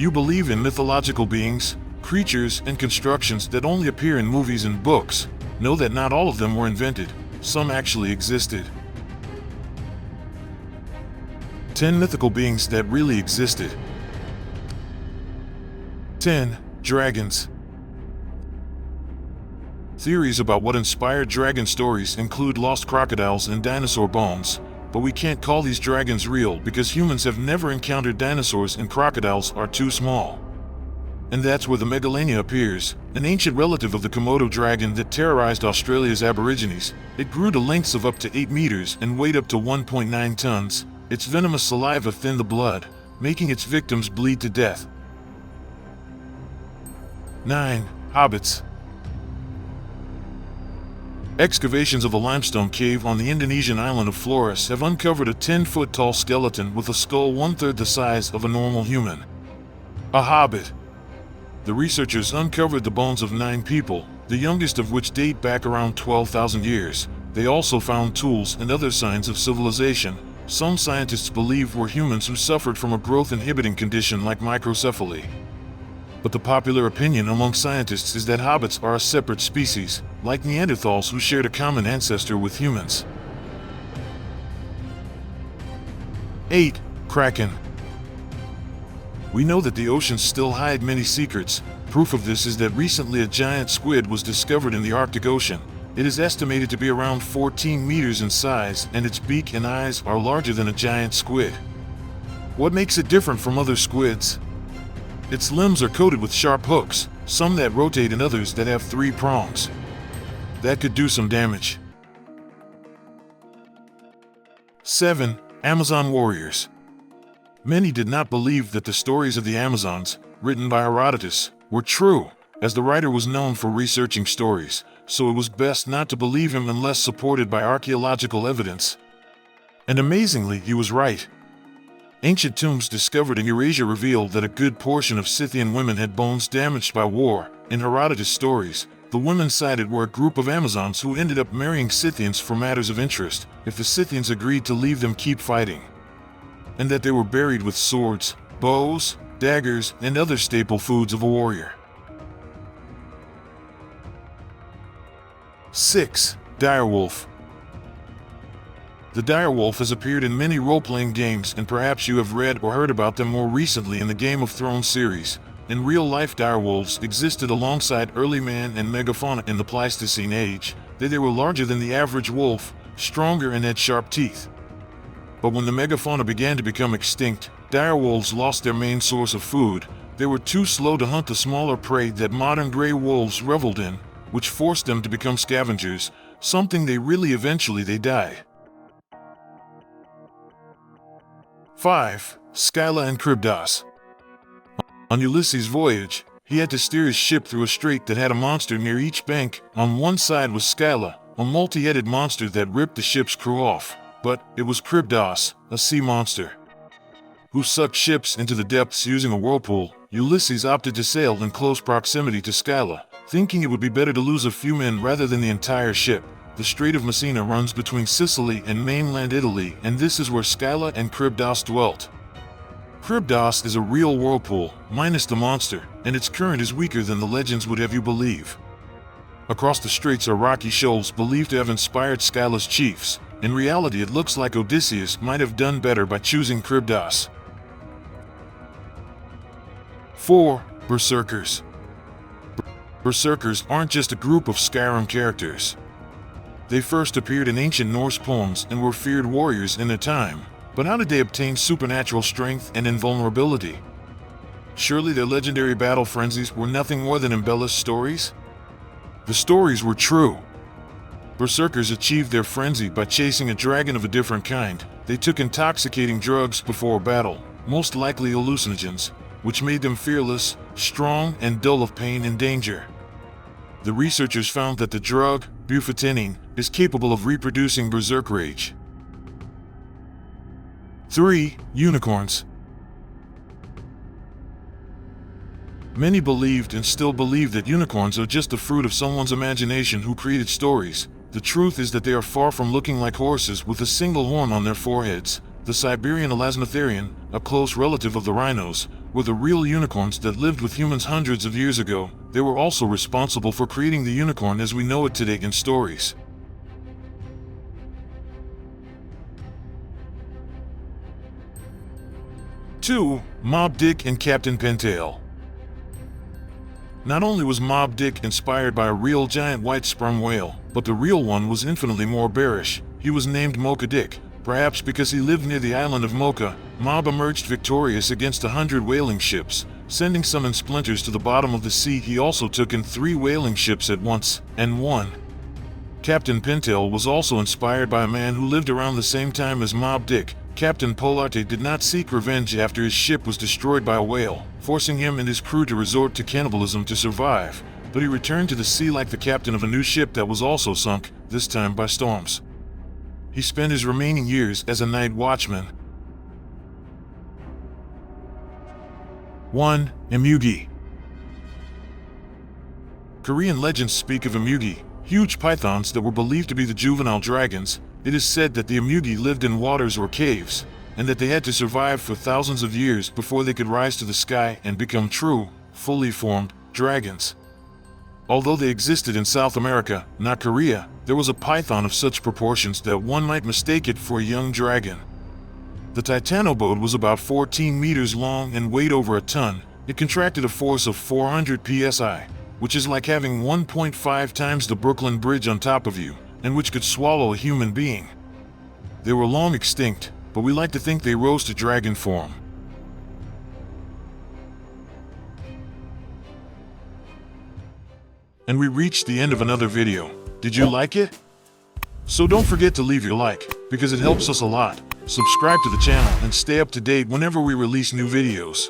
you believe in mythological beings, creatures, and constructions that only appear in movies and books, know that not all of them were invented. Some actually existed. 10 mythical beings that really existed. 10. Dragons. Theories about what inspired dragon stories include lost crocodiles and dinosaur bones, but we can't call these dragons real because humans have never encountered dinosaurs and crocodiles are too small. And that's where the Megalania appears, an ancient relative of the Komodo dragon that terrorized Australia's Aborigines. It grew to lengths of up to 8 meters and weighed up to 1.9 tons. Its venomous saliva thinned the blood, making its victims bleed to death. 9. Hobbits. Excavations of a limestone cave on the Indonesian island of Flores have uncovered a 10-foot-tall skeleton with a skull 1/3 the size of a normal human. A hobbit. The researchers uncovered the bones of 9 people, the youngest of which date back around 12,000 years. They also found tools and other signs of civilization. Some scientists believe were humans who suffered from a growth-inhibiting condition like microcephaly. But the popular opinion among scientists is that hobbits are a separate species, like Neanderthals who shared a common ancestor with humans. 8. Kraken. We know that the oceans still hide many secrets. Proof of this is that recently a giant squid was discovered in the Arctic Ocean. It is estimated to be around 14 meters in size, and its beak and eyes are larger than a giant squid. What makes it different from other squids? Its limbs are coated with sharp hooks, some that rotate and others that have 3 prongs. That could do some damage. 7. Amazon warriors. Many did not believe that the stories of the Amazons, written by Herodotus, were true, as the writer was known for researching stories, so it was best not to believe him unless supported by archaeological evidence. And amazingly, he was right. Ancient tombs discovered in Eurasia revealed that a good portion of Scythian women had bones damaged by war. In Herodotus' stories, the women cited were a group of Amazons who ended up marrying Scythians for matters of interest, if the Scythians agreed to leave them keep fighting. And that they were buried with swords, bows, daggers, and other staple foods of a warrior. 6. Direwolf. The direwolf has appeared in many role-playing games, and perhaps you have read or heard about them more recently in the Game of Thrones series. In real life, direwolves existed alongside early man and megafauna in the Pleistocene age. They were larger than the average wolf, stronger, and had sharp teeth. But when the megafauna began to become extinct, direwolves lost their main source of food. They were too slow to hunt the smaller prey that modern gray wolves reveled in, which forced them to become scavengers, something they eventually die. 5. Scylla and Charybdis. On Ulysses' voyage, he had to steer his ship through a strait that had a monster near each bank. On one side was Scylla, a multi-headed monster that ripped the ship's crew off. But it was Charybdis, a sea monster, who sucked ships into the depths using a whirlpool. Ulysses opted to sail in close proximity to Scylla, thinking it would be better to lose a few men rather than the entire ship. The Strait of Messina runs between Sicily and mainland Italy, and this is where Scylla and Charybdis dwelt. Charybdis is a real whirlpool, minus the monster, and its current is weaker than the legends would have you believe. Across the straits are rocky shoals believed to have inspired Scylla's chiefs. In reality, it looks like Odysseus might have done better by choosing Charybdis. 4. Berserkers. Berserkers aren't just a group of Skyrim characters. They first appeared in ancient Norse poems and were feared warriors in their time. But how did they obtain supernatural strength and invulnerability? Surely their legendary battle frenzies were nothing more than embellished stories? The stories were true. Berserkers achieved their frenzy by chasing a dragon of a different kind. They took intoxicating drugs before a battle, most likely hallucinogens, which made them fearless, strong, and dull of pain and danger. The researchers found that the drug, bufotenine, is capable of reproducing berserk rage. 3. Unicorns. Many believed and still believe that unicorns are just the fruit of someone's imagination who created stories. The truth is that they are far from looking like horses with a single horn on their foreheads. The Siberian elasmotherium, a close relative of the rhinos, were the real unicorns that lived with humans hundreds of years ago. They were also responsible for creating the unicorn as we know it today in stories. Two, Mobb Dick and Captain Pintail. Not only was Mobb Dick inspired by a real giant white sperm whale, but the real one was infinitely more bearish. He was named Mocha Dick. Perhaps because he lived near the island of Mocha, Mobb emerged victorious against 100 whaling ships, sending some in splinters to the bottom of the sea. He also took in 3 whaling ships at once, and won. Captain Pintail was also inspired by a man who lived around the same time as Mobb Dick. Captain Polarte did not seek revenge after his ship was destroyed by a whale, forcing him and his crew to resort to cannibalism to survive, but he returned to the sea like the captain of a new ship that was also sunk, this time by storms. He spent his remaining years as a night watchman. 1. Emugi. Korean legends speak of Emugi, huge pythons that were believed to be the juvenile dragons. It is said that the Emugi lived in waters or caves, and that they had to survive for thousands of years before they could rise to the sky and become true, fully formed dragons. Although they existed in South America, not Korea, there was a python of such proportions that one might mistake it for a young dragon. The Titanobode was about 14 meters long and weighed over a ton. It contracted a force of 400 psi, which is like having 1.5 times the Brooklyn Bridge on top of you, and which could swallow a human being. They were long extinct, but we like to think they rose to dragon form. And we reached the end of another video. Did you like it? So don't forget to leave your like, because it helps us a lot. Subscribe to the channel and stay up to date whenever we release new videos.